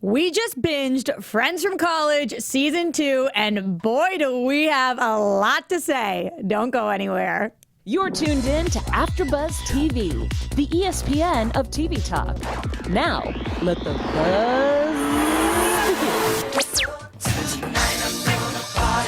We just binged Friends from College Season 2, and boy, do we have a lot to say. Don't go anywhere. You're tuned in to AfterBuzz TV, the ESPN of TV talk. Now, let the buzz begin.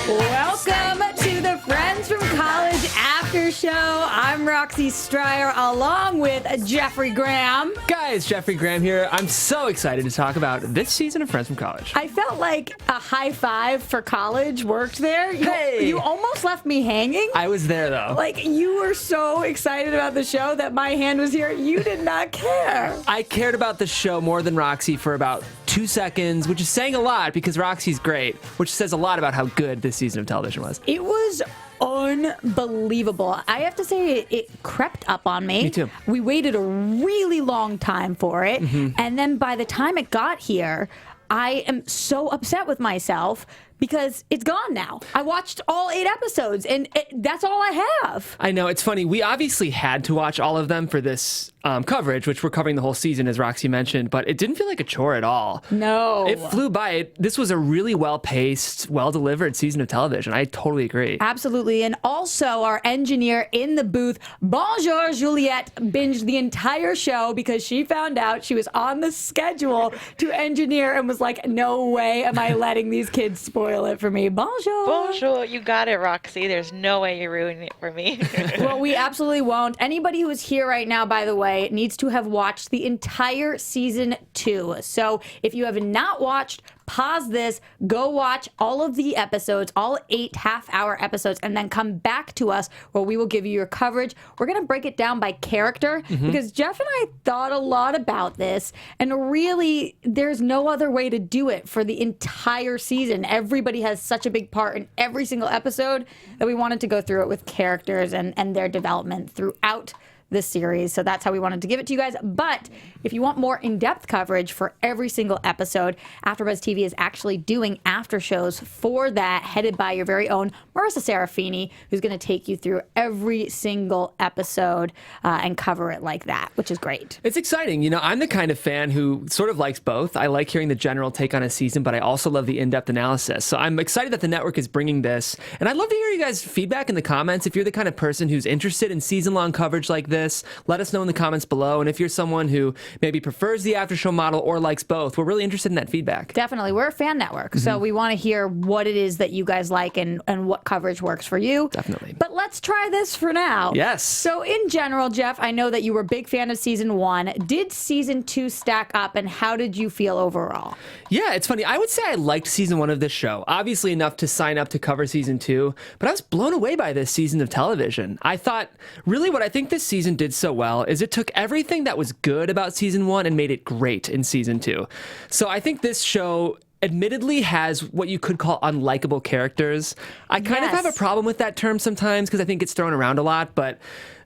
Welcome to the Friends from College After Show. I'm Roxy Striar along with Jeffrey Graham. Guys, Jeffrey Graham here. I'm so excited to talk about this season of Friends from College. I felt like a high five for college worked there. You almost left me hanging. I was there, though. Like, you were so excited about the show that my hand was here. You did not care. I cared about the show more than Roxy for about 2 seconds, which is saying a lot because Roxy's great, which says a lot about how good this season of television was. It was unbelievable. I have to say it crept up on me. Me too. We waited a really long time for it. And then by the time it got here, I am so upset with myself because it's gone now. I watched all 8 episodes, and that's all I have. I know, it's funny. We obviously had to watch all of them for this coverage, which we're covering the whole season, as Roxy mentioned, but it didn't feel like a chore at all. No. It flew by. This was a really well-paced, well-delivered season of television. I totally agree. Absolutely. And also our engineer in the booth, Bonjour Juliette, binged the entire show because she found out she was on the schedule to engineer and was like, no way am I letting these kids spoil it for me. Bonjour. Bonjour. You got it, Roxy. There's no way you're ruining it for me. Well, we absolutely won't. Anybody who is here right now, by the way, needs to have watched the entire season 2. So if you have not watched, pause this, go watch all of the episodes, all 8 half-hour episodes, and then come back to us where we will give you your coverage. We're going to break it down by character because Jeff and I thought a lot about this, and really, there's no other way to do it for the entire season. Everybody has such a big part in every single episode that we wanted to go through it with characters and their development throughout this series. So that's how we wanted to give it to you guys. But if you want more in-depth coverage for every single episode, AfterBuzz TV is actually doing after shows for that, headed by your very own Marissa Serafini, who's going to take you through every single episode and cover it like that, which is great. It's exciting. You know, I'm the kind of fan who sort of likes both. I like hearing the general take on a season, but I also love the in-depth analysis. So I'm excited that the network is bringing this. And I'd love to hear you guys' feedback in the comments. If you're the kind of person who's interested in season-long coverage like this, let us know in the comments below. And if you're someone who maybe prefers the after show model or likes both, we're really interested in that feedback. Definitely. We're a fan network, so we want to hear what it is that you guys like and what coverage works for you. Definitely. But let's try this for now. Yes. So in general, Jeff, I know that you were a big fan of season 1. Did season 2 stack up, and how did you feel overall? Yeah, it's funny. I would say I liked season 1 of this show, obviously enough to sign up to cover season 2, but I was blown away by this season of television. I thought, really what I think this season did so well is it took everything that was good about season 1 and made it great in season 2. So I think this show admittedly has what you could call unlikable characters. I kind of have a problem with that term sometimes because I think it's thrown around a lot, but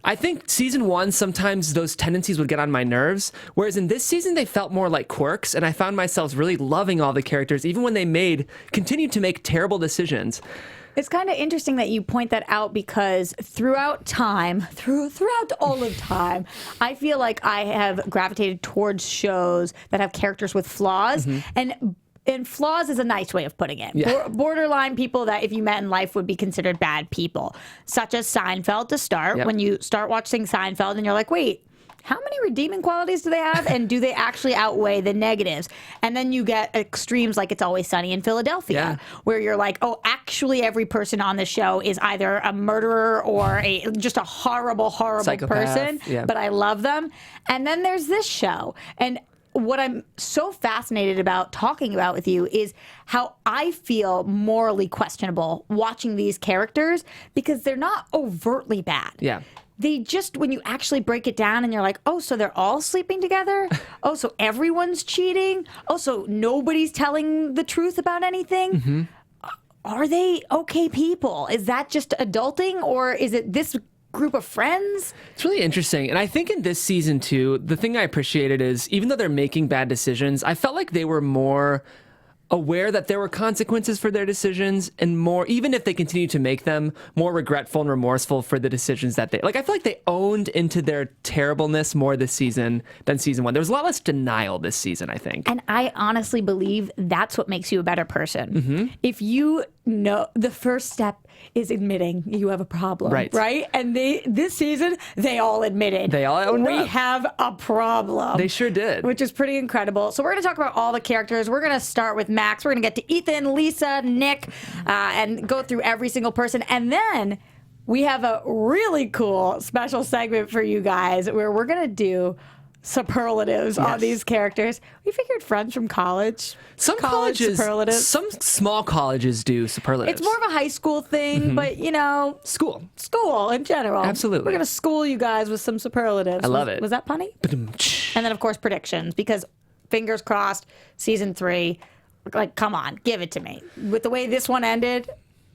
I think season 1, sometimes those tendencies would get on my nerves, whereas in this season, they felt more like quirks, and I found myself really loving all the characters, even when they continued to make terrible decisions. It's kind of interesting that you point that out because throughout all of time, I feel like I have gravitated towards shows that have characters with flaws. And flaws is a nice way of putting it. Yeah. Borderline people that if you met in life would be considered bad people, such as Seinfeld to start. Yep. When you start watching Seinfeld and you're like, wait, how many redeeming qualities do they have, and do they actually outweigh the negatives? And then you get extremes like It's Always Sunny in Philadelphia, where you're like, oh, actually every person on the show is either a murderer or just a horrible Psychopath. person, but I love them. And then there's this show, and what I'm so fascinated about talking about with you is how I feel morally questionable watching these characters because they're not overtly bad. Yeah. They just, when you actually break it down and you're like, oh, so they're all sleeping together? Oh, so everyone's cheating? Oh, so nobody's telling the truth about anything? Are they okay people? Is that just adulting, or is it this group of friends? It's really interesting. And I think in this season too, the thing I appreciated is even though they're making bad decisions, I felt like they were more aware that there were consequences for their decisions, and more, even if they continue to make them, more regretful and remorseful for the decisions that I feel like they owned into their terribleness more this season than season 1. There was a lot less denial this season, I think. And I honestly believe that's what makes you a better person. If you know the first step is admitting you have a problem, right? And this season, they all admitted. They all owned we up. have a problem. They sure did. Which is pretty incredible. So we're going to talk about all the characters. We're going to start with Max. We're going to get to Ethan, Lisa, Nick, and go through every single person. And then we have a really cool special segment for you guys where we're going to do superlatives on these characters. We figured friends from college. Some college colleges, superlatives. some small colleges do superlatives. It's more of a high school thing, but School in general. Absolutely. We're going to school you guys with some superlatives. I love it. Was that punny? And then, of course, predictions, because fingers crossed, season 3, like, come on, give it to me. With the way this one ended,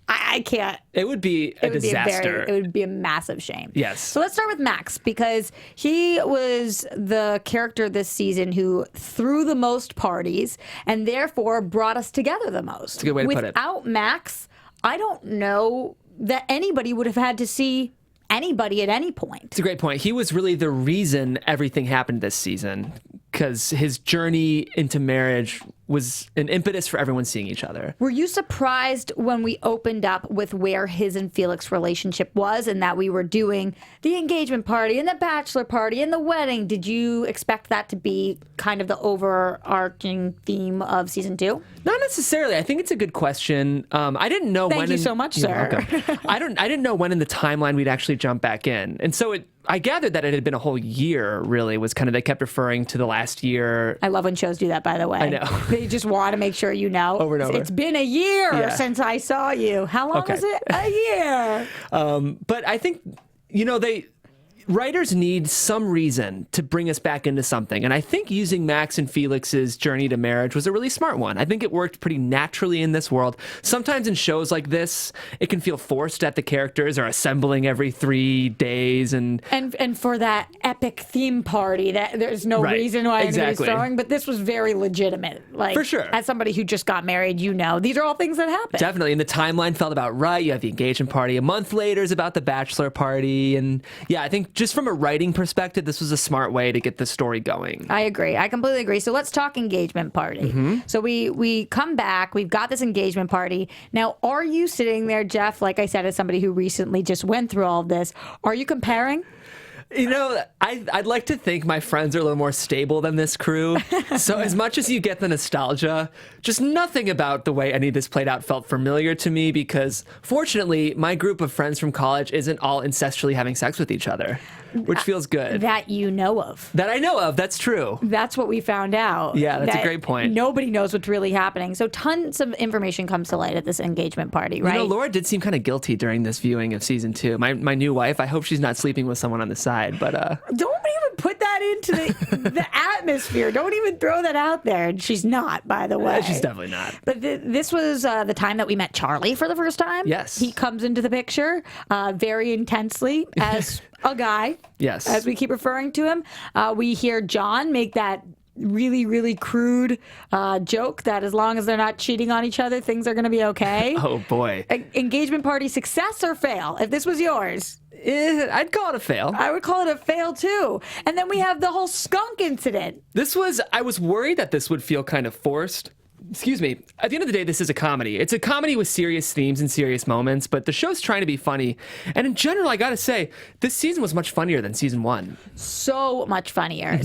I can't. It would be a disaster. It would be a massive shame. Yes. So let's start with Max, because he was the character this season who threw the most parties and therefore brought us together the most. That's a good way to put it. Without Max, I don't know that anybody would have had to see anybody at any point. It's a great point. He was really the reason everything happened this season, because his journey into marriage was an impetus for everyone seeing each other. Were you surprised when we opened up with where his and Felix's relationship was, and that we were doing the engagement party and the bachelor party and the wedding? Did you expect that to be kind of the overarching theme of season 2? Not necessarily. I think it's a good question. I didn't know when. Thank you so much, You're sir. welcome. I didn't know when in the timeline we'd actually jump back in, and so I gathered that it had been a whole year. Really, was kind of, they kept referring to the last year. I love when shows do that, by the way. I know. They just want to make sure you know. Over and over. It's been a year Yeah. since I saw you. How long is it? A year. But I think, writers need some reason to bring us back into something. And I think using Max and Felix's journey to marriage was a really smart one. I think it worked pretty naturally in this world. Sometimes in shows like this, it can feel forced that the characters are assembling every 3 days. And for that epic theme party that there's no reason why anybody's throwing, but this was very legitimate. Like, for sure. As somebody who just got married, these are all things that happen. Definitely. And the timeline felt about right. You have the engagement party. A month later is about the bachelor party. And yeah, I think just from a writing perspective, this was a smart way to get the story going. I agree. I completely agree. So let's talk engagement party. So we come back. We've got this engagement party. Now, are you sitting there, Jeff, like I said, as somebody who recently just went through all of this, are you comparing? I'd like to think my friends are a little more stable than this crew. So as much as you get the nostalgia, just nothing about the way any of this played out felt familiar to me, because fortunately, my group of friends from college isn't all incestually having sex with each other, which feels good. That you know of. That I know of. That's true. That's what we found out. Yeah, that's a great point. Nobody knows what's really happening. So tons of information comes to light at this engagement party, right? Laura did seem kind of guilty during this viewing of season 2. My new wife, I hope she's not sleeping with someone on the side, but don't even put that into the atmosphere. Don't even throw that out there. And she's not, by the way. She's definitely not. But this was the time that we met Charlie for the first time. Yes. He comes into the picture very intensely as a guy. Yes. As we keep referring to him. We hear John make that really, really crude joke that as long as they're not cheating on each other, things are going to be okay. Oh, boy. Engagement party success or fail? If this was yours. I'd call it a fail. I would call it a fail, too. And then we have the whole skunk incident. I was worried that this would feel kind of forced. Excuse me. At the end of the day, this is a comedy. It's a comedy with serious themes and serious moments, but the show's trying to be funny. And in general, I gotta say, this season was much funnier than season 1. So much funnier.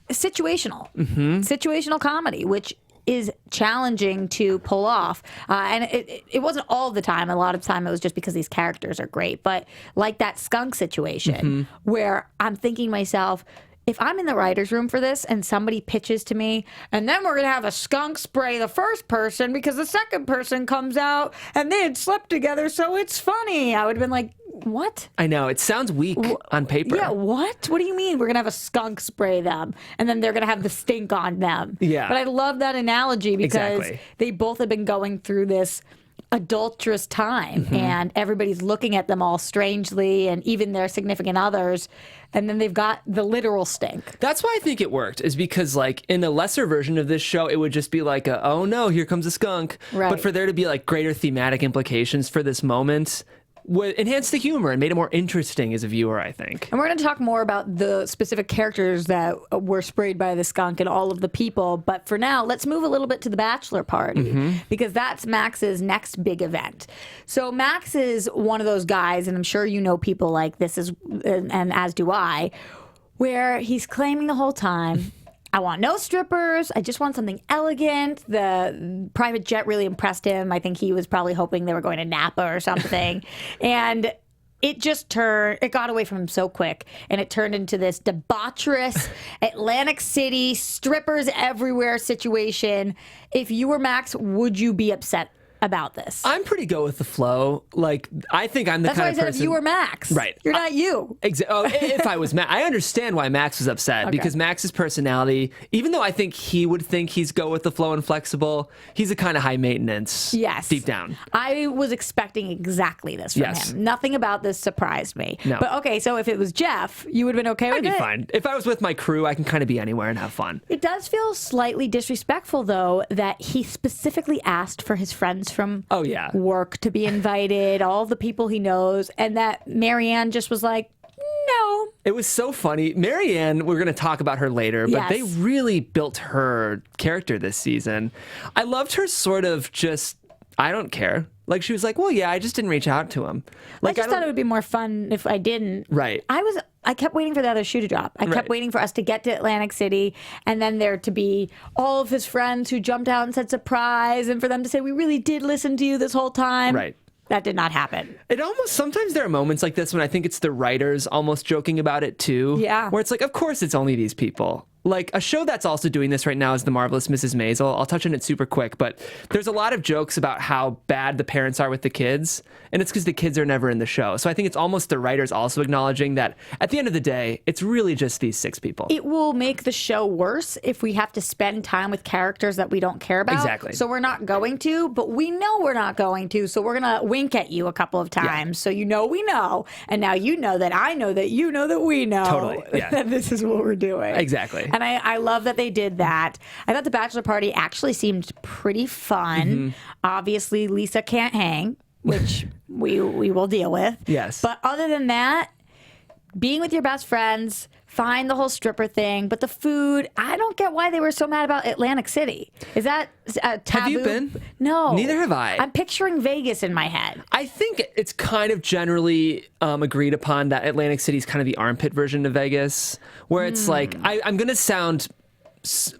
Situational. Situational comedy, which is challenging to pull off. And it wasn't all the time. A lot of time it was just because these characters are great. But like that skunk situation where I'm thinking to myself, if I'm in the writer's room for this and somebody pitches to me, and then we're going to have a skunk spray the first person because the second person comes out and they had slept together, so it's funny. I would have been like, what? I know. It sounds weak on paper. Yeah, what? What do you mean? We're going to have a skunk spray them, and then they're going to have the stink on them. Yeah. But I love that analogy because Exactly. they both have been going through this adulterous time, and everybody's looking at them all strangely, and even their significant others, and then they've got the literal stink. That's why I think it worked, is because like in a lesser version of this show, it would just be like, oh no, here comes a skunk. Right. But for there to be like greater thematic implications for this moment would enhance the humor and made it more interesting as a viewer, I think. And we're going to talk more about the specific characters that were sprayed by the skunk and all of the people. But for now, let's move a little bit to the bachelor party, because that's Max's next big event. So Max is one of those guys, and I'm sure you know people like this, and as do I, where he's claiming the whole time, I want no strippers. I just want something elegant. The private jet really impressed him. I think he was probably hoping they were going to Napa or something. And it got away from him so quick. And it turned into this debaucherous Atlantic City, strippers everywhere situation. If you were Max, would you be upset about this? I'm pretty go with the flow. Like, I think I'm the That's kind why I of said person. if you were Max. Right. You're not you. If I was Max, I understand why Max was upset, because Max's personality, even though I think he would think he's go with the flow and flexible, he's a kind of high maintenance. Yes. Deep down. I was expecting exactly this from him. Nothing about this surprised me. No. But okay, so if it was Jeff, you would have been okay with I'd it? be fine. If I was with my crew, I can kind of be anywhere and have fun. It does feel slightly disrespectful, though, that he specifically asked for his friends from work to be invited, all the people he knows, and that Maryanne just was like, no. It was so funny. Maryanne, we're going to talk about her later, but they really built her character this season. I loved her sort of just, I don't care. Like, she was like, well, yeah, I just didn't reach out to him. Like, I just thought it would be more fun if I didn't. Right. I kept waiting for the other shoe to drop. I kept waiting for us to get to Atlantic City and then there to be all of his friends who jumped out and said surprise, and for them to say, we really did listen to you this whole time. Right. That did not happen. It almost, sometimes there are moments like this when I think it's the writers almost joking about it too. Yeah. Where it's like, of course it's only these people. Like, a show that's also doing this right now is The Marvelous Mrs. Maisel. I'll touch on it super quick, but there's a lot of jokes about how bad the parents are with the kids, and it's because the kids are never in the show. So I think it's almost the writers also acknowledging that at the end of the day, it's really just these 6 people. It will make the show worse if we have to spend time with characters that we don't care about. Exactly. So we're not going to, but we know we're not going to, so we're going to wink at you a couple of times. So you know we know, and now you know that I know that you know that we know. Totally, yeah. That this is what we're doing. Exactly. And I love that they did that. I thought the bachelor party actually seemed pretty fun. Obviously, Lisa can't hang, which we will deal with. Yes. But other than that, being with your best friends, fine, the whole stripper thing, but the food, I don't get why they were so mad about Atlantic City. Is that a taboo? Have you been? No. Neither have I. I'm picturing Vegas in my head. I think it's kind of generally agreed upon that Atlantic City is kind of the armpit version of Vegas, where it's like, I'm going to sound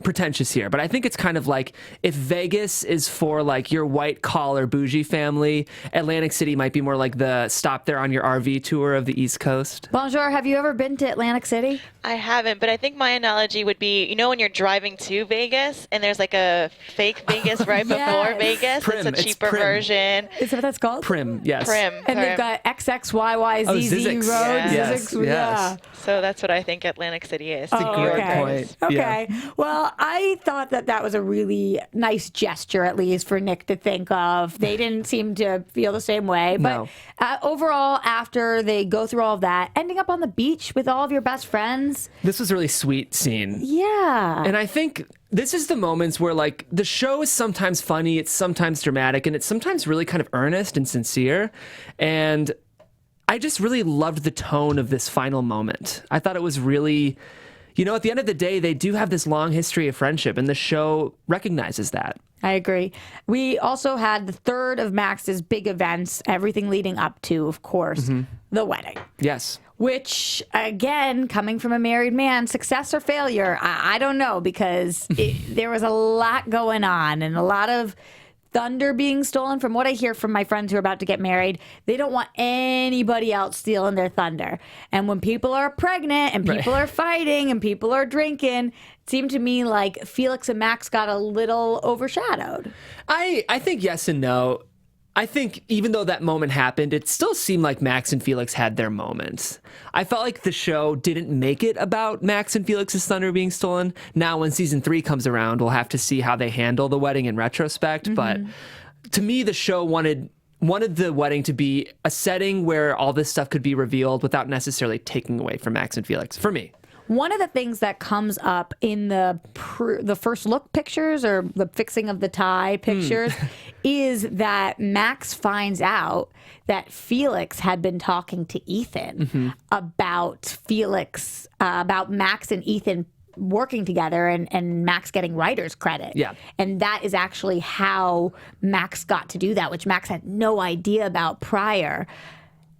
pretentious here, but I think it's kind of like if Vegas is for like your white collar bougie family, Atlantic City might be more like the stop there on your RV tour of the East Coast. Bonjour, have you ever been to Atlantic City? I haven't, but I think my analogy would be, you know, when you're driving to Vegas and there's like a fake Vegas right before Vegas. Prim. It's a cheaper Prim. version. Is that what that's called? Prim, yes. Prim. And they've got XXYYZZ Zizix. roads. Yes, Zizix, yes. So that's what I think Atlantic City is. That's a great okay. point. Okay. Yeah. Well, I thought that was a really nice gesture, at least for Nick to think of. They didn't seem to feel the same way. But overall, after they go through all of that, ending up on the beach with all of your best friends. This was a really sweet scene. Yeah. And I think this is the moments where, like, the show is sometimes funny, it's sometimes dramatic, and it's sometimes really kind of earnest and sincere. And I just really loved the tone of this final moment. I thought it was really, you know, at the end of the day, they do have this long history of friendship, and the show recognizes that. I agree. We also had the third of Max's big events, everything leading up to, of course, the wedding. Yes. Which, again, coming from a married man, success or failure, I don't know, because there was a lot going on and a lot of thunder being stolen. From what I hear from my friends who are about to get married, they don't want anybody else stealing their thunder. And when people are pregnant and people are fighting and people are drinking, it seemed to me like Felix and Max got a little overshadowed. I think yes and no. I think even though that moment happened, it still seemed like Max and Felix had their moments. I felt like the show didn't make it about Max and Felix's thunder being stolen. Now, when season 3 comes around, we'll have to see how they handle the wedding in retrospect. But to me, the show wanted the wedding to be a setting where all this stuff could be revealed without necessarily taking away from Max and Felix, for me. One of the things that comes up in the first look pictures or the fixing of the tie pictures is that Max finds out that Felix had been talking to Ethan about about Max and Ethan working together and Max getting writer's credit. Yeah. And that is actually how Max got to do that, which Max had no idea about prior.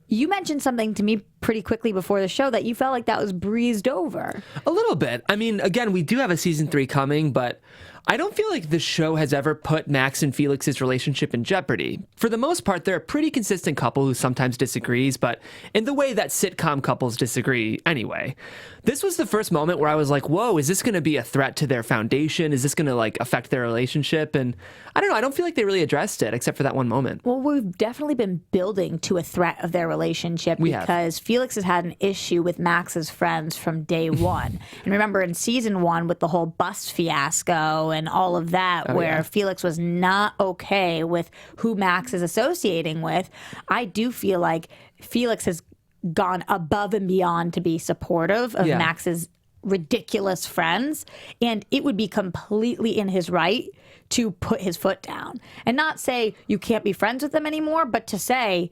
You mentioned something to me pretty quickly before the show that you felt like that was breezed over. A little bit. I mean, again, we do have a season 3 coming, but I don't feel like the show has ever put Max and Felix's relationship in jeopardy. For the most part, they're a pretty consistent couple who sometimes disagrees, but in the way that sitcom couples disagree anyway. This was the first moment where I was like, whoa, is this going to be a threat to their foundation? Is this going to like affect their relationship? And I don't know. I don't feel like they really addressed it except for that one moment. Well, we've definitely been building to a threat of their relationship because Felix has had an issue with Max's friends from day one. And remember in season 1 with the whole bus fiasco and all of that, where Felix was not okay with who Max is associating with, I do feel like Felix has gone above and beyond to be supportive of Max's ridiculous friends, and it would be completely in his right to put his foot down and not say you can't be friends with them anymore, but to say,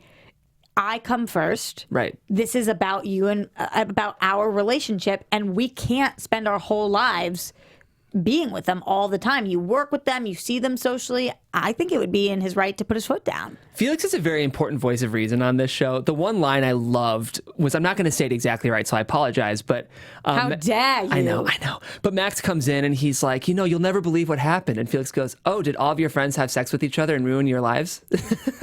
I come first. Right. This is about you and about our relationship, and we can't spend our whole lives being with them all the time. You work with them, you see them socially. I think it would be in his right to put his foot down. Felix is a very important voice of reason on this show. The one line I loved was, I'm not going to say it exactly right, so I apologize, but... How dare you? I know. But Max comes in and he's like, you'll never believe what happened. And Felix goes, oh, did all of your friends have sex with each other and ruin your lives?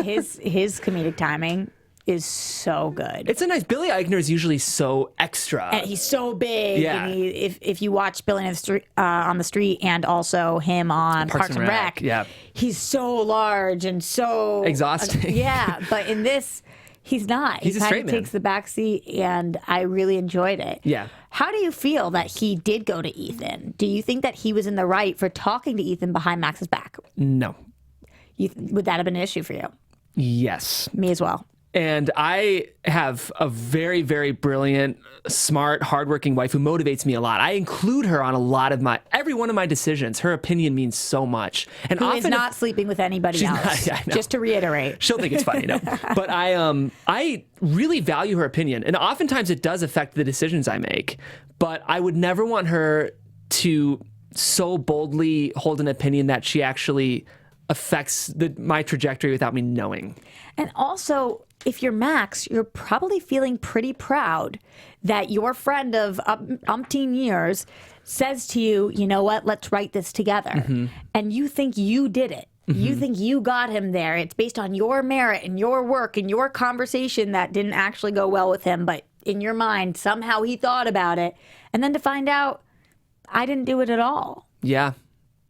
His comedic timing is so good. It's a nice... Billy Eichner is usually so extra. And he's so big. Yeah. And if you watch Billy on the Street and also him on Parks and Rec, yeah, he's so large and so... exhausting. Yeah, but in this, he's not. He's a straight man. He takes the backseat, and I really enjoyed it. Yeah. How do you feel that he did go to Ethan? Do you think that he was in the right for talking to Ethan behind Max's back? No. Would that have been an issue for you? Yes. Me as well. And I have a very, very brilliant, smart, hardworking wife who motivates me a lot. I include her on a lot of every one of my decisions. Her opinion means so much. And who often is not sleeping with anybody else. I know. Just to reiterate. She'll think it's funny, no. But I really value her opinion. And oftentimes it does affect the decisions I make. But I would never want her to so boldly hold an opinion that she actually affects my trajectory without me knowing. And also, if you're Max, you're probably feeling pretty proud that your friend of umpteen years says to you, you know what, let's write this together. And you think you did it. You think you got him there. It's based on your merit and your work and your conversation that didn't actually go well with him, but in your mind, somehow he thought about it. And then to find out, I didn't do it at all. Yeah.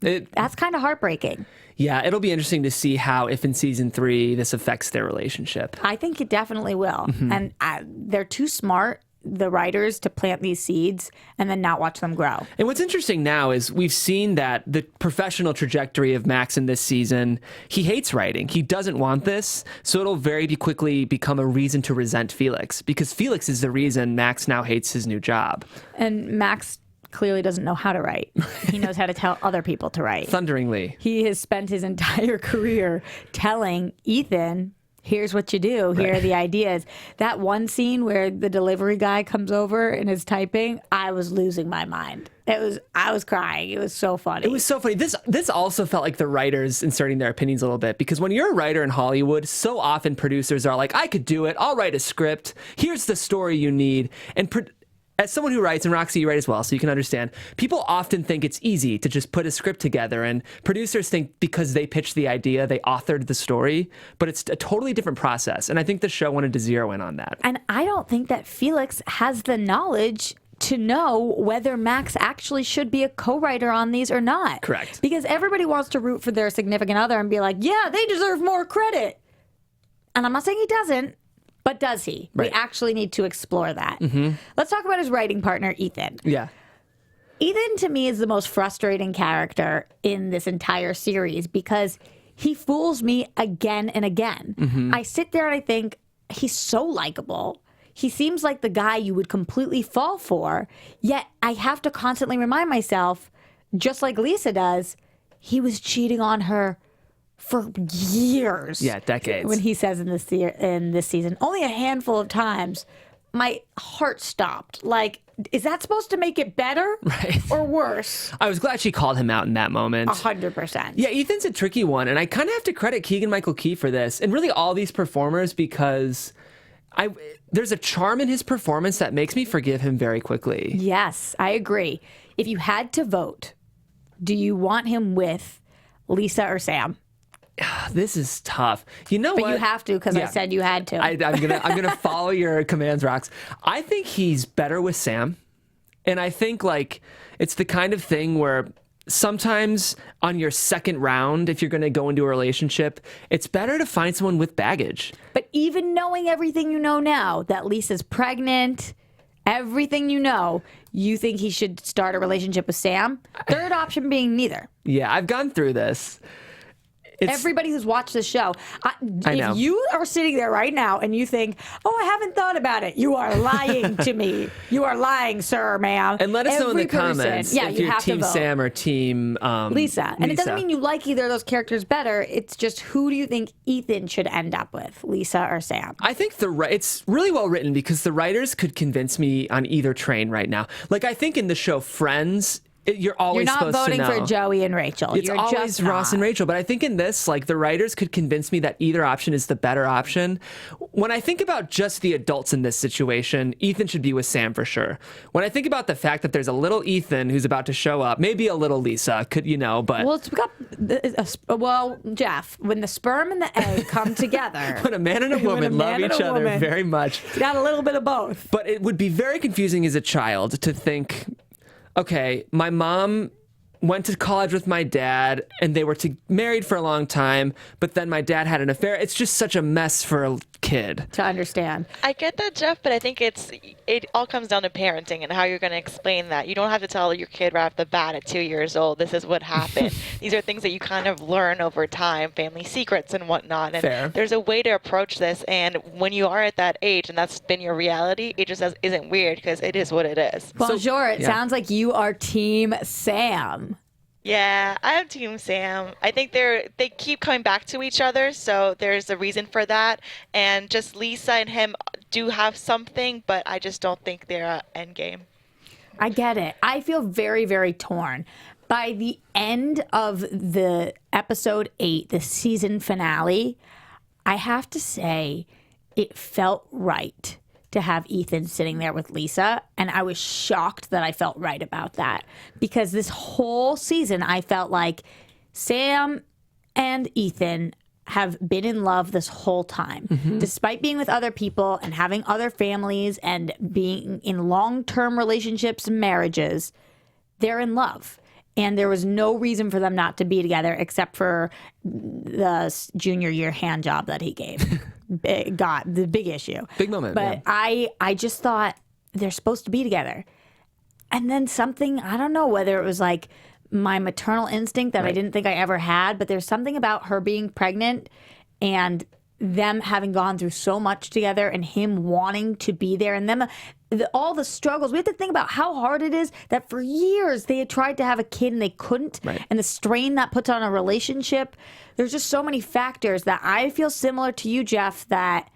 That's kind of heartbreaking. Yeah, it'll be interesting to see how, if in season 3, this affects their relationship. I think it definitely will. And they're too smart, the writers, to plant these seeds and then not watch them grow. And what's interesting now is we've seen that the professional trajectory of Max in this season, he hates writing. He doesn't want this. So it'll very quickly become a reason to resent Felix, because Felix is the reason Max now hates his new job. And Max clearly doesn't know how to write. He knows how to tell other people to write. Thunderingly. He has spent his entire career telling Ethan, here's what you do. Here are the ideas. That one scene where the delivery guy comes over and is typing, I was losing my mind. I was crying. It was so funny. It was so funny. This also felt like the writers inserting their opinions a little bit, because when you're a writer in Hollywood, so often producers are like, I could do it. I'll write a script. Here's the story you need. And as someone who writes, and Roxy, you write as well, so you can understand, people often think it's easy to just put a script together, and producers think because they pitched the idea, they authored the story, but it's a totally different process, and I think the show wanted to zero in on that. And I don't think that Felix has the knowledge to know whether Max actually should be a co-writer on these or not. Correct. Because everybody wants to root for their significant other and be like, yeah, they deserve more credit. And I'm not saying he doesn't. But does he? Right. We actually need to explore that. Let's talk about his writing partner, Ethan. Yeah. Ethan, to me, is the most frustrating character in this entire series because he fools me again and again. I sit there and I think, he's so likable. He seems like the guy you would completely fall for, yet I have to constantly remind myself, just like Lisa does, he was cheating on her for years. Yeah, decades. When he says in this season, only a handful of times, my heart stopped. Like, is that supposed to make it better or worse? I was glad she called him out in that moment. 100%. Yeah, Ethan's a tricky one, and I kind of have to credit Keegan-Michael Key for this, and really all these performers, because there's a charm in his performance that makes me forgive him very quickly. Yes, I agree. If you had to vote, do you want him with Lisa or Sam? This is tough. You know what? But you have to, because I said you had to. I'm gonna follow your commands, Rox. I think he's better with Sam, and I think like it's the kind of thing where sometimes on your second round, if you're going to go into a relationship, it's better to find someone with baggage. But even knowing everything you know now, that Lisa's pregnant, everything you know, you think he should start a relationship with Sam? Third option being neither. Yeah, I've gone through this. Everybody who's watched the show, I know. if you are sitting there right now and you think, oh, I haven't thought about it, you are lying to me. You are lying, sir, ma'am. And let us know in the person, comments yeah, if you you're have Team to vote. Sam or Team Lisa. And it doesn't Lisa. mean you like either of those characters better. It's just, who do you think Ethan should end up with, Lisa or Sam? I think it's really well written because the writers could convince me on either train right now. Like, I think in the show Friends, you're always You're not supposed voting to know. for Joey and Rachel. It's You're always just Ross not. and Rachel. But I think in this, like, the writers could convince me that either option is the better option. When I think about just the adults in this situation, Ethan should be with Sam for sure. When I think about the fact that there's a little Ethan who's about to show up, maybe a little Lisa, but Well, it's got, Jeff, when the sperm and the egg come together. when a man and a woman love each other very much. It's got a little bit of both. But it would be very confusing as a child to think, okay, my mom went to college with my dad and they were married for a long time, but then my dad had an affair. It's just such a mess for a kid to understand. I get that, Jeff, but I think it all comes down to parenting and how you're going to explain that. You don't have to tell your kid right off the bat at 2 years old, this is what happened. These are things that you kind of learn over time, family secrets and whatnot. And Fair. There's a way to approach this. And when you are at that age and that's been your reality, it just isn't weird because it is what it is. Bonjour, it sounds like you are Team Sam. Yeah, I have Team Sam. I think they keep coming back to each other, so there's a reason for that. And just Lisa and him do have something, but I just don't think they're at endgame. I get it. I feel very, very torn. By the end of the episode 8, the season finale, I have to say it felt right to have Ethan sitting there with Lisa. And I was shocked that I felt right about that. Because this whole season, I felt like Sam and Ethan have been in love this whole time. Mm-hmm. Despite being with other people and having other families and being in long-term relationships and marriages, they're in love. And there was no reason for them not to be together except for the junior year hand job that he gave. The big issue. Big moment. But yeah. I just thought they're supposed to be together. And then something, I don't know whether it was like my maternal instinct that I didn't think I ever had, but there's something about her being pregnant and them having gone through so much together and him wanting to be there and them all the struggles. We have to think about how hard it is that for years they had tried to have a kid and they couldn't, and the strain that puts on a relationship. There's just so many factors that I feel similar to you, Jeff, that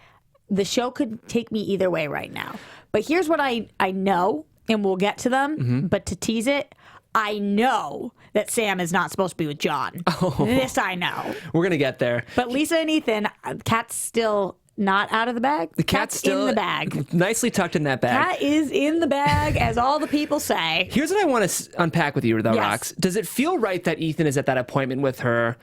the show could take me either way right now. But here's what I know, and we'll get to them, but to tease it, I know that Sam is not supposed to be with John. Oh. This I know. We're going to get there. But Lisa and Ethan, cat's still not out of the bag? The cat's still in the bag. Nicely tucked in that bag. Cat is in the bag, as all the people say. Here's what I want to unpack with you, though, Yes. Rox. Does it feel right that Ethan is at that appointment with her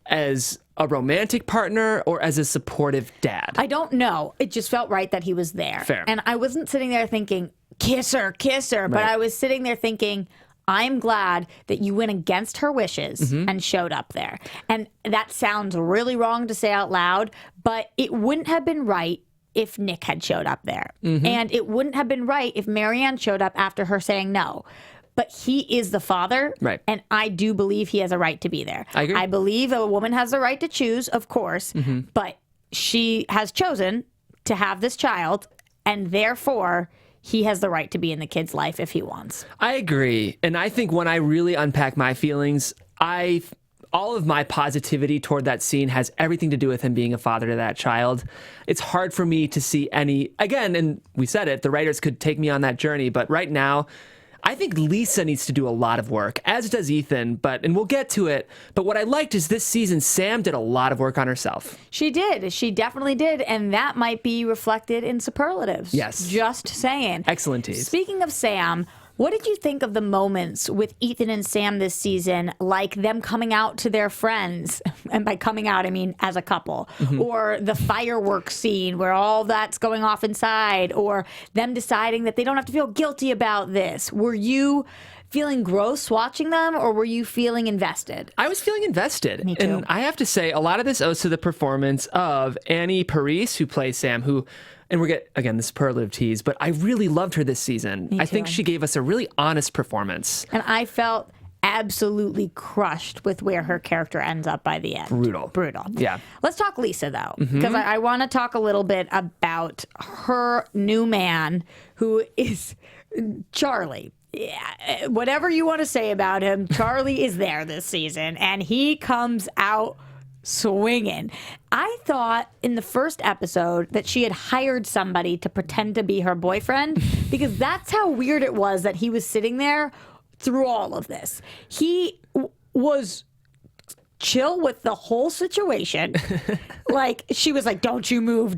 as a romantic partner or as a supportive dad? I don't know. It just felt right that he was there. Fair. And I wasn't sitting there thinking, kiss her. But I was sitting there thinking, I'm glad that you went against her wishes and showed up there. And that sounds really wrong to say out loud, but it wouldn't have been right if Nick had showed up there. And it wouldn't have been right if Maryanne showed up after her saying no. but he is the father. Right. And I do believe he has a right to be there. I agree. I believe a woman has the right to choose, of course, but she has chosen to have this child, and therefore he has the right to be in the kid's life if he wants. I agree. And I think when I really unpack my feelings, all of my positivity toward that scene has everything to do with him being a father to that child. It's hard for me to see again, and we said it, the writers could take me on that journey, but right now, I think Lisa needs to do a lot of work, as does Ethan, and we'll get to it. But what I liked is this season, Sam did a lot of work on herself. She did. She definitely did. And that might be reflected in superlatives. Yes. Just saying. Excellent tease. Speaking of Sam, what did you think of the moments with Ethan and Sam this season, like them coming out to their friends? And by coming out, I mean as a couple. Or the fireworks scene where all that's going off inside, or them deciding that they don't have to feel guilty about this. Were you feeling gross watching them, or were you feeling invested? I was feeling invested. Me too. And I have to say, a lot of this owes to the performance of Annie Parise, who plays Sam, and we'll get, again, the superlative tease, but I really loved her this season. Me I think too. she gave us a really honest performance. And I felt absolutely crushed with where her character ends up by the end. Brutal. Yeah. Let's talk Lisa, though, because I want to talk a little bit about her new man, who is Charlie. Yeah, whatever you want to say about him, Charlie is there this season, and he comes out swinging. I thought in the first episode that she had hired somebody to pretend to be her boyfriend, because that's how weird it was that he was sitting there through all of this. He was chill with the whole situation. Like, she was like, don't you move.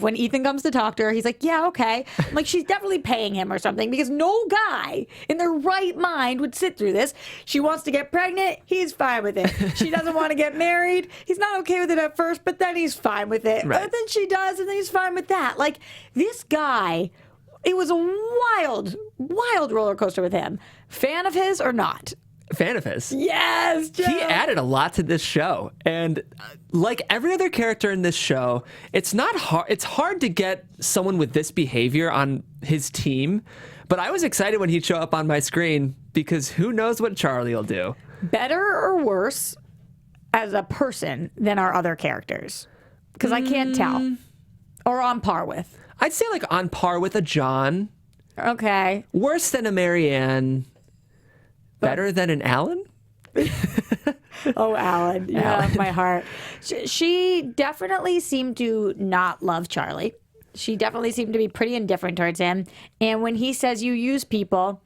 When Ethan comes to talk to her, he's like, yeah, okay. I'm like, she's definitely paying him or something, because no guy in their right mind would sit through this. She wants to get pregnant. He's fine with it. She doesn't want to get married. He's not okay with it at first, but then he's fine with it. Right. But then she does, and then he's fine with that. Like, this guy, it was a wild, wild roller coaster with him. Fan of his or not? Fan of his. Yes, Joe. He added a lot to this show. And like every other character in this show, it's not hard. It's hard to get someone with this behavior on his team. But I was excited when he'd show up on my screen, because who knows what Charlie will do. Better or worse as a person than our other characters? Because I can't tell. Or on par with. I'd say like on par with a John. Okay. Worse than a Marianne. Better than an Alan? Oh, Alan. You have my heart. She definitely seemed to not love Charlie. She definitely seemed to be pretty indifferent towards him. And when he says you use people,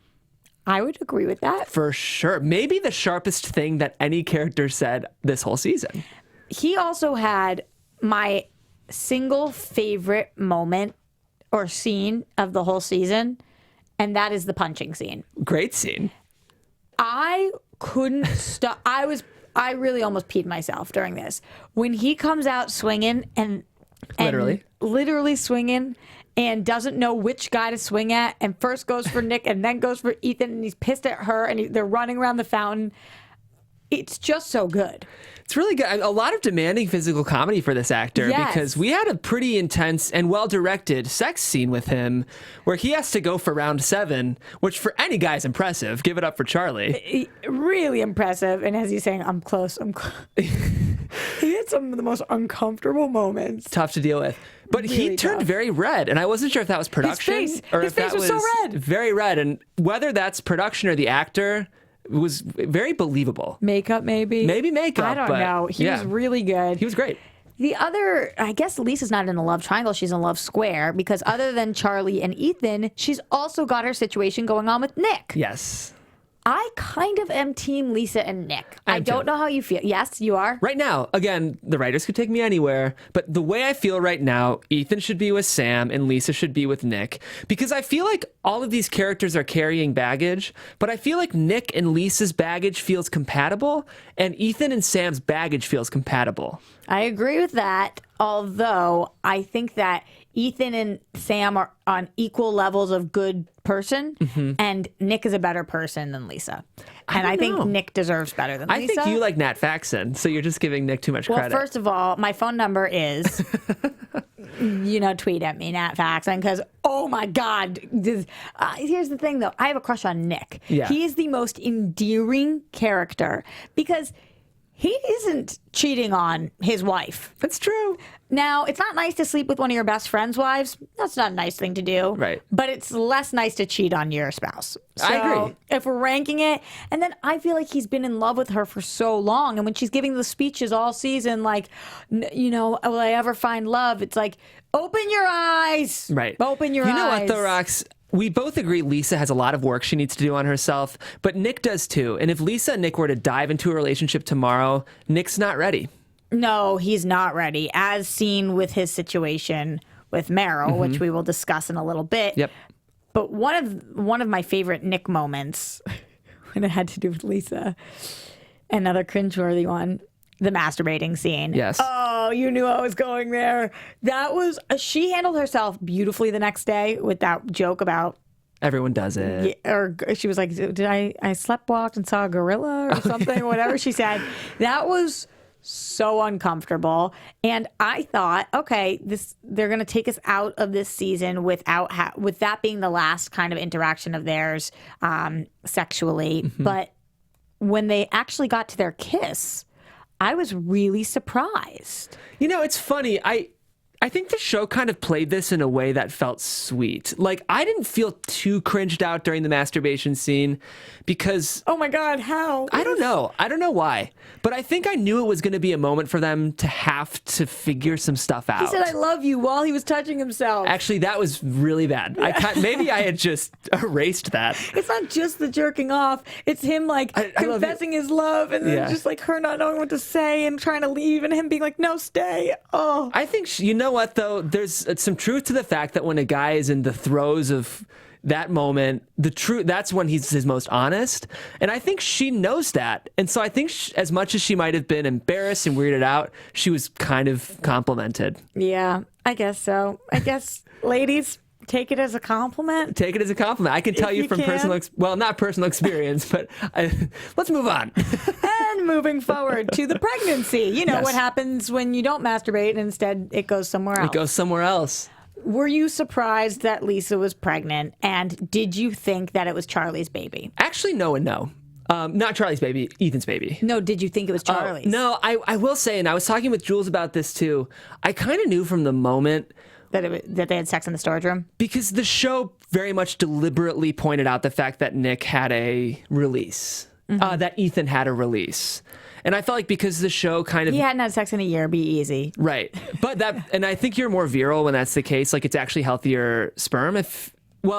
I would agree with that. For sure. Maybe the sharpest thing that any character said this whole season. He also had my single favorite moment or scene of the whole season, and that is the punching scene. Great scene. I couldn't stop. I really almost peed myself during this. When he comes out swinging and literally swinging and doesn't know which guy to swing at, and first goes for Nick and then goes for Ethan, and he's pissed at her, and they're running around the fountain. It's just so good. It's really good. A lot of demanding physical comedy for this actor, Yes. because we had a pretty intense and well-directed sex scene with him where he has to go for round 7, which for any guy is impressive. Give it up for Charlie. Really impressive. And as he's saying, I'm close. He had some of the most uncomfortable moments. Tough to deal with. But he Really turned tough. very red, and I wasn't sure if that was production His or if face that was so red. very red. And whether that's production or the actor, it was very believable. Makeup, maybe? Maybe makeup. I don't but know. He yeah. was really good. He was great. The other, I guess Lisa's not in a love triangle. She's in a love square, because other than Charlie and Ethan, she's also got her situation going on with Nick. Yes. I kind of am team Lisa and Nick. I I am don't too. know how you feel. Yes, you are? Right now, again, the writers could take me anywhere, but the way I feel right now, Ethan should be with Sam and Lisa should be with Nick, because I feel like all of these characters are carrying baggage, but I feel like Nick and Lisa's baggage feels compatible, and Ethan and Sam's baggage feels compatible. I agree with that, although I think that Ethan and Sam are on equal levels of good person, and Nick is a better person than Lisa. And I think know. Nick deserves better than I Lisa. think you like Nat Faxon, so you're just giving Nick too much Well, credit. first of all, my phone number is tweet at me, Nat Faxon, because, oh my God. Here's the thing, though. I have a crush on Nick. Yeah. He is the most endearing character because he isn't cheating on his wife. That's true. Now, it's not nice to sleep with one of your best friend's wives. That's not a nice thing to do. Right. But it's less nice to cheat on your spouse. So I agree. if we're ranking it, and then I feel like he's been in love with her for so long. And when she's giving the speeches all season, like, will I ever find love? It's like, open your eyes. Right. Open your eyes. You know what, though, Rox? We both agree Lisa has a lot of work she needs to do on herself, but Nick does too. And if Lisa and Nick were to dive into a relationship tomorrow, Nick's not ready. No, he's not ready, as seen with his situation with Meryl, which we will discuss in a little bit. Yep. But one of my favorite Nick moments, when it had to do with Lisa, another cringeworthy one, the masturbating scene. Yes. Oh, you knew I was going there. That was she handled herself beautifully the next day with that joke about. Everyone does it. Or she was like, "Did I sleptwalked and saw a gorilla or something?" Whatever she said. That was so uncomfortable, and I thought, okay, they're going to take us out of this season with that being the last kind of interaction of theirs sexually. But when they actually got to their kiss, I was really surprised. It's funny. I think the show kind of played this in a way that felt sweet. Like, I didn't feel too cringed out during the masturbation scene because... Oh my God, how? I don't know. I don't know why. But I think I knew it was going to be a moment for them to have to figure some stuff out. He said, "I love you," while he was touching himself. Actually, that was really bad. Maybe I had just erased that. It's not just the jerking off. It's him, like, confessing his love and then just, like, her not knowing what to say and trying to leave and him being like, "No, stay." Oh. I think, you know what, though? There's some truth to the fact that when a guy is in the throes of that moment, that's when he's his most honest. And I think she knows that. And so I think as much as she might have been embarrassed and weirded out, she was kind of complimented. Yeah, I guess so. I guess, ladies, take it as a compliment. Take it as a compliment. I can tell you from not personal experience, but let's move on. And moving forward to the pregnancy. Yes. What happens when you don't masturbate and instead it goes somewhere else. It goes somewhere else. Were you surprised that Lisa was pregnant? And did you think that it was Charlie's baby? Actually, no and no. Not Charlie's baby, Ethan's baby. No, did you think it was Charlie's? No, I will say, and I was talking with Jules about this too, I kind of knew from the moment that they had sex in the storage room? Because the show very much deliberately pointed out the fact that Nick had a release, that Ethan had a release. And I felt like because the show kind of... He hadn't had sex in a year, be easy. Right. But and I think you're more virile when that's the case. Like, it's actually healthier sperm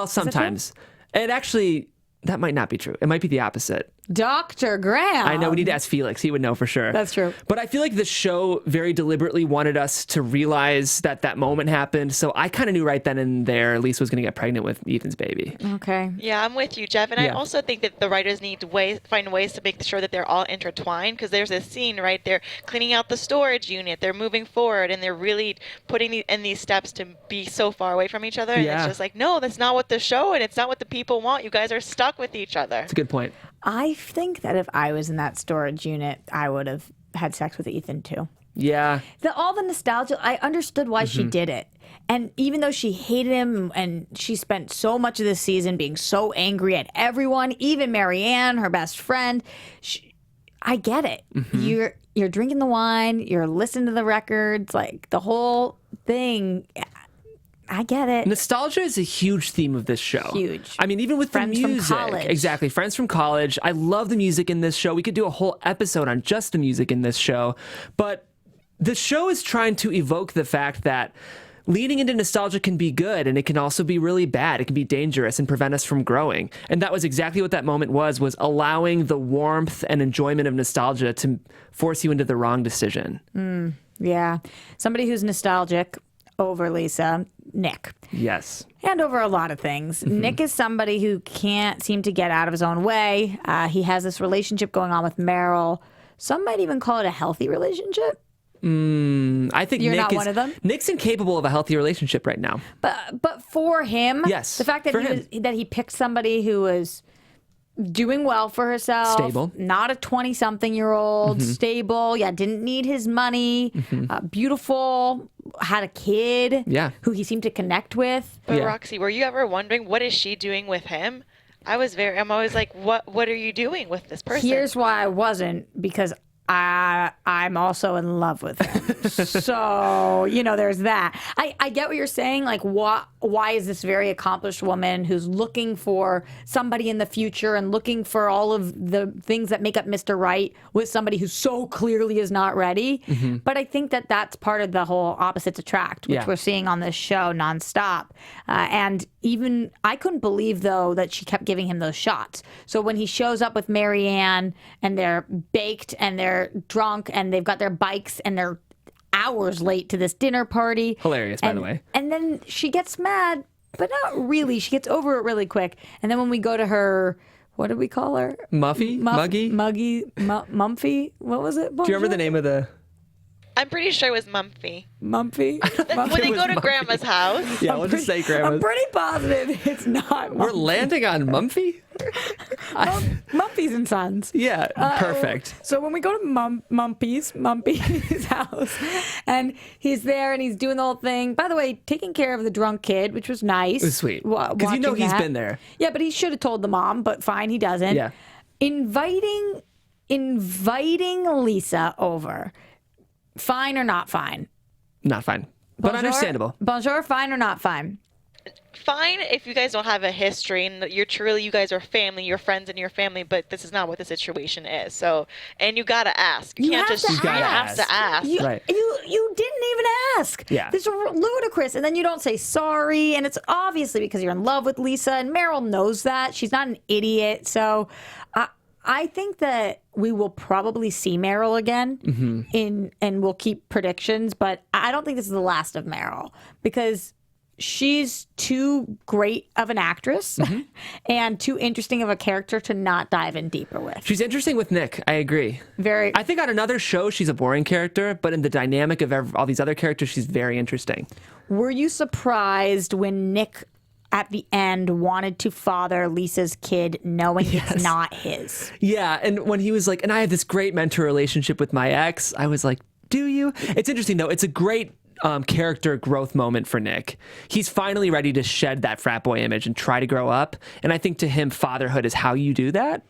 sometimes. And actually, that might not be true. It might be the opposite. Dr. Graham. I know, we need to ask Felix. He would know for sure. That's true. But I feel like the show very deliberately wanted us to realize that moment happened. So I kind of knew right then and there Lisa was going to get pregnant with Ethan's baby. Okay. Yeah, I'm with you, Jeff. And I also think that the writers need to find ways to make sure that they're all intertwined, because there's this scene, right? They're cleaning out the storage unit. They're moving forward, and they're really putting in these steps to be so far away from each other. And it's just like, no, that's not what the show, and it's not what the people want. You guys are stuck with each other. That's a good point. I think that if I was in that storage unit, I would have had sex with Ethan too. Yeah. All the nostalgia, I understood why she did it. And even though she hated him and she spent so much of this season being so angry at everyone, even Maryanne, her best friend, I get it. You're drinking the wine, you're listening to the records, like the whole thing. I get it. Nostalgia is a huge theme of this show. Huge. I mean, even with Friends the music. from college. Exactly. Friends from college. I love the music in this show. We could do a whole episode on just the music in this show. But the show is trying to evoke the fact that leaning into nostalgia can be good, and it can also be really bad. It can be dangerous and prevent us from growing. And that was exactly what that moment was allowing the warmth and enjoyment of nostalgia to force you into the wrong decision. Yeah. Somebody who's nostalgic over Lisa, Nick. Yes. And over a lot of things. Nick is somebody who can't seem to get out of his own way. He has this relationship going on with Meryl. Some might even call it a healthy relationship. I think You're not one of them? Nick's incapable of a healthy relationship right now. But for him, Yes, the fact that for him. that he picked somebody who was doing well for herself. Stable. Not a 20-something-year-old. Stable. Yeah, didn't need his money. Beautiful. Had a kid. Yeah. Who he seemed to connect with. But Yeah. Roxy, were you ever wondering what is she doing with him? I'm always like, what are you doing with this person? Here's why I wasn't, because I'm also in love with him. So, there's that. I get what you're saying. Like, why is this very accomplished woman who's looking for somebody in the future and looking for all of the things that make up Mr. Right with somebody who so clearly is not ready? But I think that that's part of the whole opposites attract, which we're seeing on this show nonstop. And even I couldn't believe, though, that she kept giving him those shots. So when he shows up with Maryanne and they're baked and they're drunk and they've got their bikes and they're hours late to this dinner party. Hilarious, by the way. And then she gets mad, but not really. She gets over it really quick. And then when we go to her, what did we call her? Muffy? Muggy? Mumphy? What was it? Do you remember the name of the... I'm pretty sure it was Mumphy. Mumphy? When they go to Grandma's house. Yeah, we'll just say Grandma's. I'm pretty positive it's not We're Mumphy. landing on Mumphy? Mumphy's and Sons. Yeah, perfect. So when we go to Mumpy's house, and he's there and he's doing the whole thing. By the way, taking care of the drunk kid, which was nice. It was sweet. Because he's been there. Yeah, but he should have told the mom, but fine, he doesn't. Yeah. Inviting Lisa over. Fine or not fine? Not fine. But understandable. Bonjour, fine or not fine? Fine if you guys don't have a history and you guys are family, you're friends in your family, but this is not what the situation is. So, and you gotta ask. You can't have just, to you have to ask. Right. You didn't even ask. Yeah. This is ludicrous. And then you don't say sorry. And it's obviously because you're in love with Lisa. And Meryl knows that. She's not an idiot. So I think that we will probably see Meryl again and we'll keep predictions. But I don't think this is the last of Meryl because she's too great of an actress and too interesting of a character to not dive in deeper with. She's interesting with Nick. I agree. I think on another show, she's a boring character, but in the dynamic of all these other characters, she's very interesting. Were you surprised when Nick at the end wanted to father Lisa's kid knowing it's not his? Yeah, and when he was like, and I have this great mentor relationship with my ex, I was like, do you? It's interesting, though. It's a great character growth moment for Nick. He's finally ready to shed that frat boy image and try to grow up. And I think to him, fatherhood is how you do that.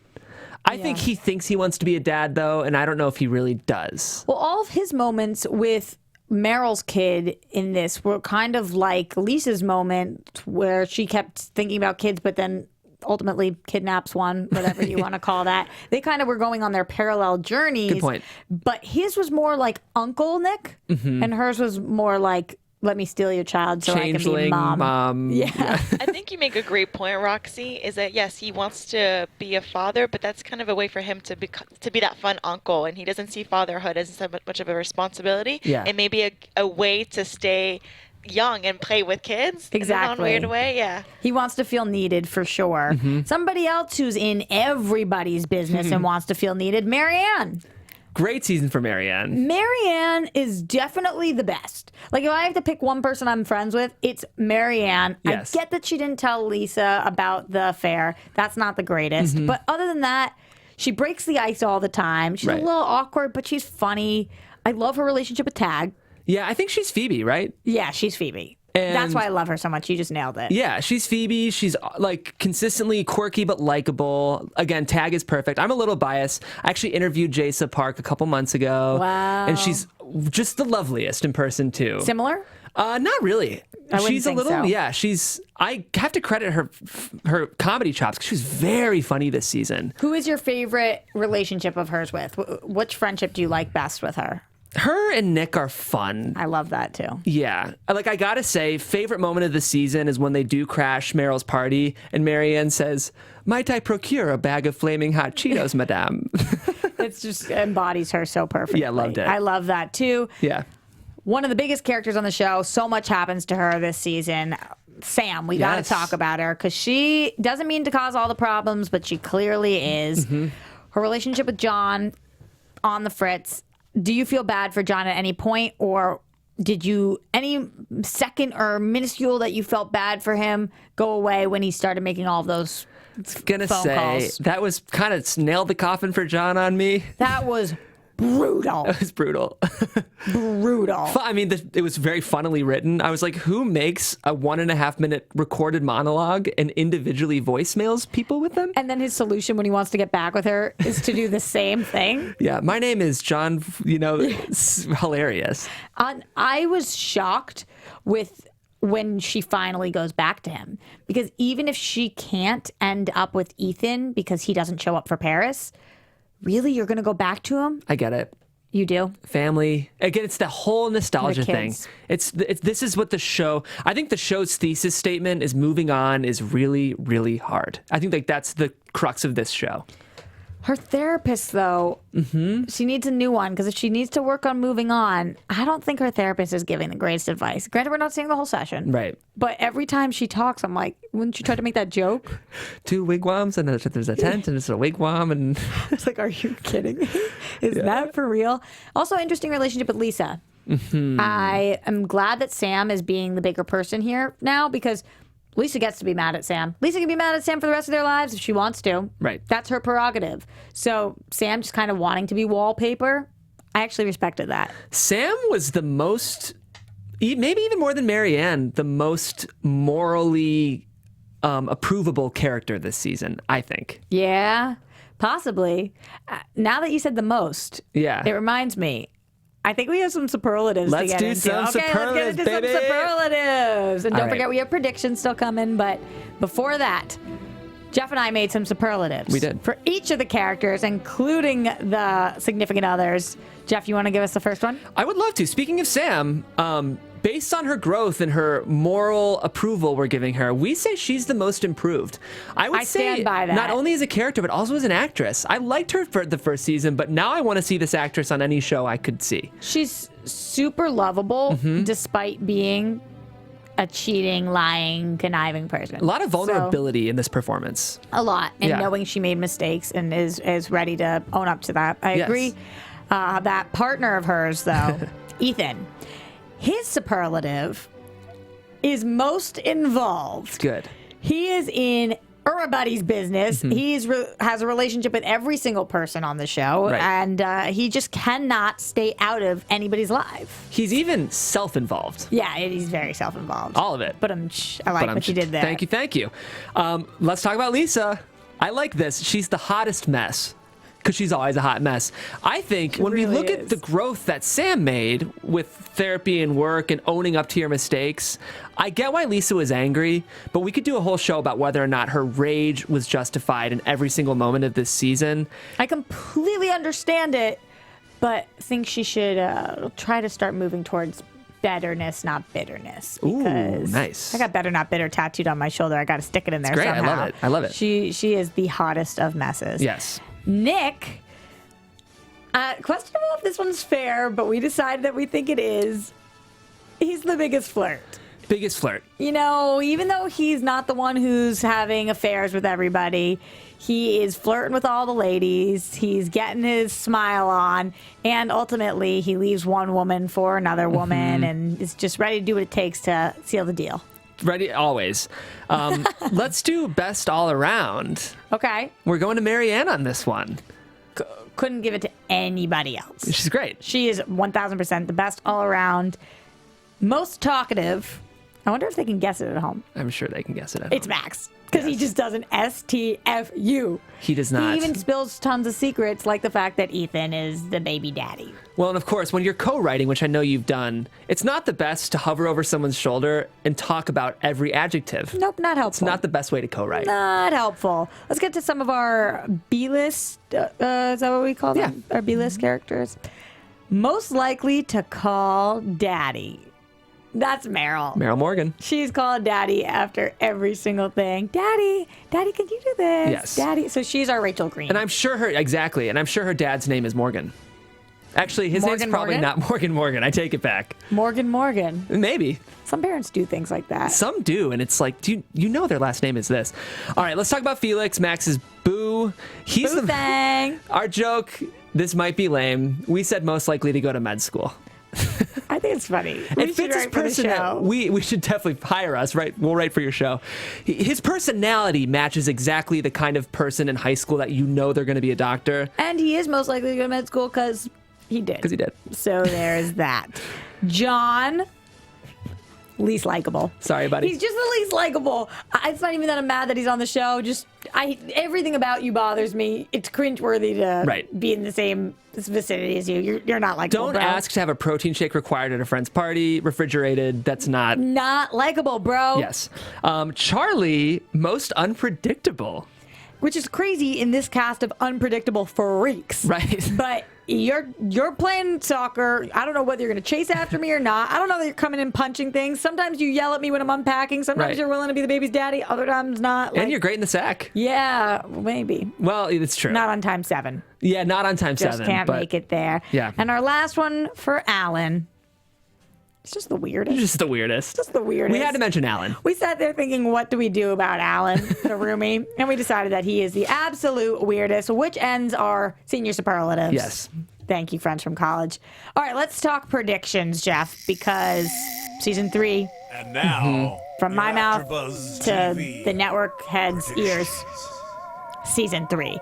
I think he thinks he wants to be a dad, though, and I don't know if he really does. Well, all of his moments with Meryl's kid in this were kind of like Lisa's moment where she kept thinking about kids, but then ultimately kidnaps one, whatever you want to call that. They kind of were going on their parallel journeys. Good point. But his was more like Uncle Nick, and hers was more like, let me steal your child so I can be mom. Yeah. I think you make a great point, Roxy, is that, yes, he wants to be a father, but that's kind of a way for him to be that fun uncle, and he doesn't see fatherhood as so much of a responsibility. Yeah. It may be a way to stay young and play with kids. Exactly. In a weird way, yeah. He wants to feel needed for sure. Somebody else who's in everybody's business and wants to feel needed, Maryanne. Great season for Maryanne. Maryanne is definitely the best. Like, if I have to pick one person I'm friends with, it's Maryanne. Yes. I get that she didn't tell Lisa about the affair. That's not the greatest. But other than that, she breaks the ice all the time. She's a little awkward, but she's funny. I love her relationship with Tag. Yeah, I think she's Phoebe, right? Yeah, she's Phoebe. And that's why I love her so much. You just nailed it. Yeah, she's Phoebe. She's like consistently quirky but likable. Again, Tag is perfect. I'm a little biased. I actually interviewed Jaysa Park a couple months ago. Wow. And she's just the loveliest in person too. Similar? Not really. She's a think little, so. I have to credit her comedy chops because she's very funny this season. Who is your favorite relationship of hers with? Which friendship do you like best with her? Her and Nick are fun. I love that too. Yeah. Like, I gotta say, favorite moment of the season is when they do crash Meryl's party and Maryanne says, might I procure a bag of flaming hot Cheetos, madame? It just embodies her so perfectly. Yeah, loved it. I love that too. Yeah. One of the biggest characters on the show. So much happens to her this season. Sam, we got to talk about her because she doesn't mean to cause all the problems, but she clearly is. Her relationship with John on the fritz. Do you feel bad for John at any point, or did you any second or minuscule that you felt bad for him go away when he started making all of those gonna phone say calls. that was kind of nailed the coffin for John on me. That was brutal. It was brutal. Brutal. I mean, it was very funnily written. I was like, who makes a 1.5 minute recorded monologue and individually voicemails people with them? And then his solution when he wants to get back with her is to do the same thing. Yeah, my name is John. It's hilarious. I was shocked with when she finally goes back to him, because even if she can't end up with Ethan because he doesn't show up for Paris, really, you're going to go back to him? I get it. You do? Family. Again, it's the whole nostalgia The thing. kids. This is what the show, I think the show's thesis statement is moving on is really, really hard. I think like that's the crux of this show. Her therapist, though, she needs a new one, because if she needs to work on moving on, I don't think her therapist is giving the greatest advice. Granted, we're not seeing the whole session. Right. But every time she talks, I'm like, wouldn't you try to make that joke? 2 wigwams and there's a tent and it's a wigwam and It's like, are you kidding me? Is that for real? Also, interesting relationship with Lisa. I am glad that Sam is being the bigger person here now, because Lisa gets to be mad at Sam. Lisa can be mad at Sam for the rest of their lives if she wants to. Right. That's her prerogative. So Sam just kind of wanting to be wallpaper, I actually respected that. Sam was the most, maybe even more than Maryanne, the most morally approvable character this season, I think. Yeah, possibly. Now that you said the most, Yeah. it reminds me. I think we have some superlatives Let's to get do into. some superlatives, let's get into baby. some superlatives. And don't All right. forget, we have predictions still coming. But before that, Jeff and I made some superlatives. We did. For each of the characters, including the significant others. Jeff, you want to give us the first one? I would love to. Speaking of Sam, based on her growth and her moral approval we're giving her, we say she's the most improved. I would say stand by that. not only as a character, but also as an actress. I liked her for the first season, but now I want to see this actress on any show I could see. She's super lovable, despite being a cheating, lying, conniving person. A lot of vulnerability in this performance. A lot. And Yeah. knowing she made mistakes and is ready to own up to that. I Yes. agree. That partner of hers, though, Ethan, his superlative is most involved. Good. He is in everybody's business. He's has a relationship with every single person on the show. Right. And he just cannot stay out of anybody's life. He's even self-involved. Yeah, he's very self-involved. All of it. But I like what you did there. Thank you. Let's talk about Lisa. I like this. She's the hottest mess, because she's always a hot mess. I think when we really look at is. the growth that Sam made with therapy and work and owning up to your mistakes, I get why Lisa was angry, but we could do a whole show about whether or not her rage was justified in every single moment of this season. I completely understand it, but think she should try to start moving towards betterness, not bitterness. Ooh, Because nice. I got better, not bitter tattooed on my shoulder. I got to stick it in there great. I somehow. love it. I love it. She is the hottest of messes. Yes. Nick, questionable if this one's fair, but we decided that we think it is. He's the biggest flirt. Biggest flirt. You know, even though he's not the one who's having affairs with everybody, he is flirting with all the ladies. He's getting his smile on. And ultimately, he leaves one woman for another woman and is just ready to do what it takes to seal the deal. Ready always. Let's do best all around. Okay. We're going to Maryanne on this one. Couldn't give it to anybody else. She's great. She is 1,000% the best all around. Most talkative. I wonder if they can guess it at home. I'm sure they can guess it. It's Max. Because he just does an STFU. He does not. He even spills tons of secrets, like the fact that Ethan is the baby daddy. Well, and of course, when you're co-writing, which I know you've done, it's not the best to hover over someone's shoulder and talk about every adjective. Nope, not helpful. It's not the best way to co-write. Not helpful. Let's get to some of our B-list, is that what we call them? Yeah. Our B-list characters. Most likely to call daddy. That's Meryl. Meryl Morgan. She's called daddy after every single thing. Daddy, can you do this? Yes. Daddy. So she's our Rachel Green. And I'm sure her dad's name is Morgan. Actually, his name's Morgan probably Morgan? not Morgan Morgan. I take it back. Morgan. Maybe. Some parents do things like that. Some do, and it's like, do you know their last name is this? All right, let's talk about Felix, Max's boo. He's Boo thing. Our joke, this might be lame. We said most likely to go to med school. I think it's funny. It fits his personality. We should definitely hire us, right? We'll write for your show. His personality matches exactly the kind of person in high school that you know they're going to be a doctor. And he is most likely to go to med school because he did. Because he did. So there's that. John, least likable. Sorry, buddy. He's just the least likable. It's not even that I'm mad that he's on the show. Just everything about you bothers me. It's cringeworthy to be in the same vicinity as you. You're not likable. Don't ask to have a protein shake required at a friend's party, refrigerated. That's not likable, bro. Yes. Charlie, most unpredictable. Which is crazy in this cast of unpredictable freaks. Right. But you're playing soccer. I don't know whether you're going to chase after me or not. I don't know that you're coming in punching things. Sometimes you yell at me when I'm unpacking. Sometimes you're willing to be the baby's daddy. Other times not. And you're great in the sack. Yeah, maybe. Well, it's true. Not on time 7. Yeah, not on time 7. Just can't make it there. Yeah. And our last one for Alan. It's just the weirdest. Just the weirdest. Just the weirdest. We had to mention Alan. We sat there thinking, what do we do about Alan, the roomie? And we decided that he is the absolute weirdest, which ends our senior superlatives. Yes. Thank you, friends from college. All right, let's talk predictions, Jeff, because season 3. And now, from my mouth AfterBuzz to TV the network head's ears, season 3.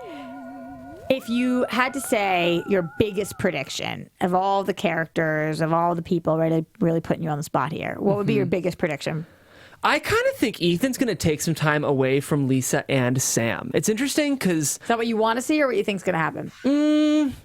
If you had to say your biggest prediction of all the characters, of all the people, really putting you on the spot here, what would be your biggest prediction? I kind of think Ethan's going to take some time away from Lisa and Sam. It's interesting because... Is that what you want to see or what you think is going to happen?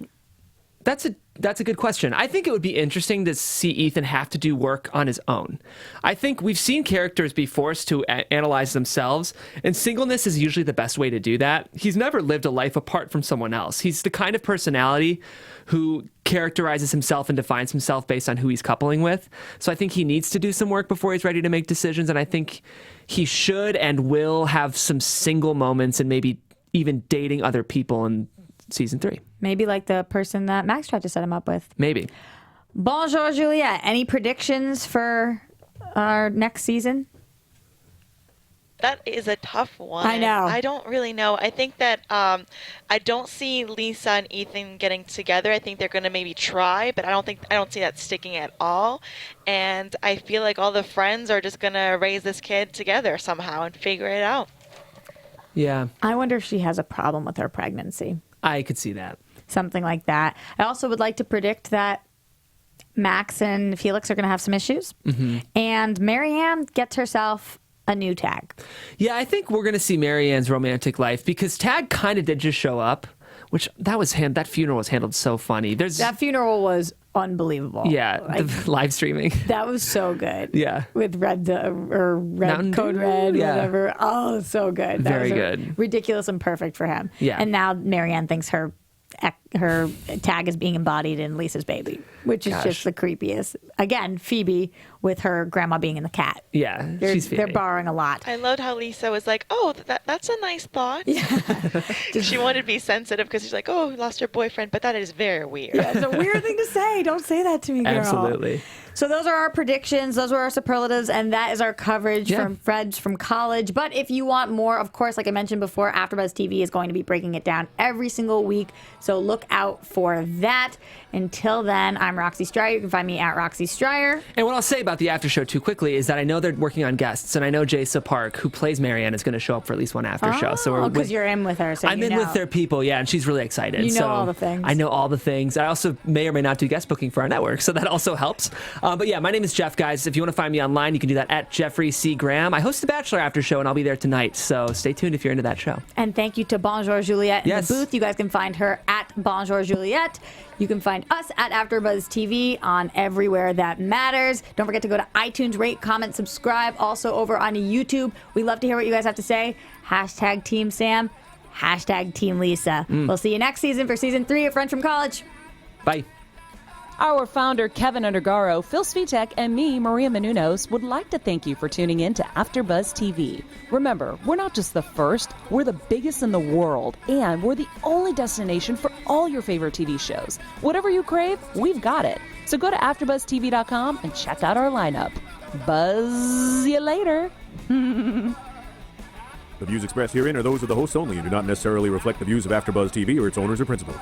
That's a good question. I think it would be interesting to see Ethan have to do work on his own. I think we've seen characters be forced to analyze themselves, and singleness is usually the best way to do that. He's never lived a life apart from someone else. He's the kind of personality who characterizes himself and defines himself based on who he's coupling with. So I think he needs to do some work before he's ready to make decisions, and I think he should and will have some single moments and maybe even dating other people in season 3. Maybe like the person that Max tried to set him up with. Maybe. Bonjour, Juliette. Any predictions for our next season? That is a tough one. I know. I don't really know. I think that I don't see Lisa and Ethan getting together. I think they're going to maybe try, but I don't see that sticking at all. And I feel like all the friends are just going to raise this kid together somehow and figure it out. Yeah. I wonder if she has a problem with her pregnancy. I could see that. Something like that. I also would like to predict that Max and Felix are going to have some issues. Mm-hmm. And Maryanne gets herself a new tag. Yeah, I think we're going to see Maryanne's romantic life because Tag kind of did just show up, which that funeral was handled so funny. That funeral was unbelievable. Yeah, the live streaming. That was so good. Yeah. With Red Code Red, whatever. Oh, so good. That Very was good. Ridiculous and perfect for him. Yeah. And now Maryanne thinks her tag is being embodied in Lisa's baby, which is just the creepiest. Again, Phoebe with her grandma being in the cat. Yeah, she's Phoebe. They're borrowing a lot. I loved how Lisa was like, oh, that's a nice thought. Yeah. She wanted to be sensitive because she's like, oh, lost her boyfriend, but that is very weird. Yeah, it's a weird thing to say. Don't say that to me, girl. Absolutely. So those are our predictions. Those were our superlatives, and that is our coverage from Friends from college. But if you want more, of course, like I mentioned before, AfterBuzz TV is going to be breaking it down every single week. So look out for that. Until then, I'm Roxy Striar. You can find me at Roxy Striar. And what I'll say about the after show too quickly is that I know they're working on guests, and I know Jaysa Park, who plays Maryanne, is going to show up for at least one after show. So because you're in with her, so I'm in with their people, yeah, and she's really excited. You know all the things. I know all the things. I also may or may not do guest booking for our network, so that also helps. But yeah, my name is Jeff, guys. If you want to find me online, you can do that at Jeffrey C. Graham. I host the Bachelor after show, and I'll be there tonight, so stay tuned if you're into that show. And thank you to Bonjour Juliette in the booth. You guys can find her at Bonjour Juliette. You can find us at AfterBuzz TV on everywhere that matters. Don't forget to go to iTunes, rate, comment, subscribe. Also over on YouTube. We love to hear what you guys have to say. Hashtag Team Sam. Hashtag Team Lisa. We'll see you next season for season 3 of Friends from College. Bye. Our founder, Keven Undergaro, Phil Svitek, and me, Maria Menounos, would like to thank you for tuning in to AfterBuzz TV. Remember, we're not just the first, we're the biggest in the world, and we're the only destination for all your favorite TV shows. Whatever you crave, we've got it. So go to AfterBuzzTV.com and check out our lineup. Buzz you later. The views expressed herein are those of the hosts only and do not necessarily reflect the views of AfterBuzz TV or its owners or principals.